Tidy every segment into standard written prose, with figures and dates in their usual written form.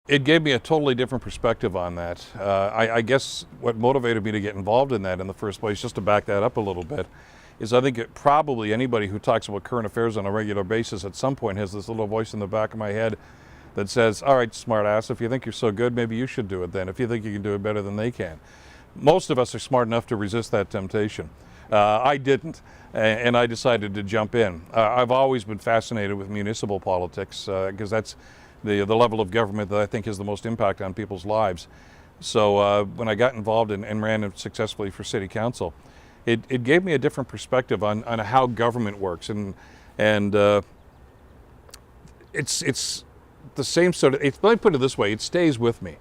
It gave me a totally different perspective on that. I guess what motivated me to get involved in that in the first place, just to back that up a little bit, is I think probably anybody who talks about current affairs on a regular basis at some point has this little voice in the back of my head that says, all right, smart ass, if you think you're so good, maybe you should do it then, if you think you can do it better than they can. Most of us are smart enough to resist that temptation. I didn't, and I decided to jump in. I've always been fascinated with municipal politics because that's the level of government that I think has the most impact on people's lives. So when I got involved and ran successfully for city council, it gave me a different perspective on how government works, and it's the same sort of. Let me put it this way: it stays with me.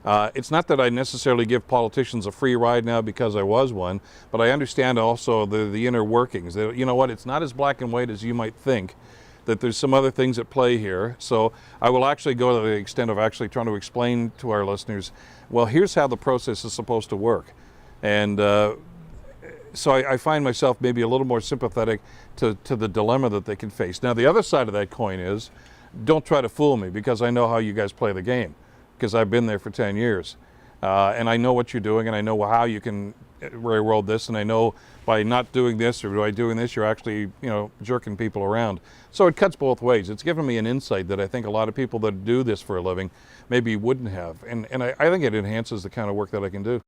It's not that I necessarily give politicians a free ride now because I was one, but I understand also the inner workings. You know what? It's not as black and white as you might think. That there's some other things at play here. So I will actually go to the extent of actually trying to explain to our listeners, well, here's how the process is supposed to work. And so I find myself maybe a little more sympathetic to the dilemma that they can face. Now, the other side of that coin is, don't try to fool me, because I know how you guys play the game, because I've been there for 10 years. And I know what you're doing, and I know how you can railroad this, and I know by not doing this or by doing this, you're actually, jerking people around. So it cuts both ways. It's given me an insight that I think a lot of people that do this for a living maybe wouldn't have. And I think it enhances the kind of work that I can do.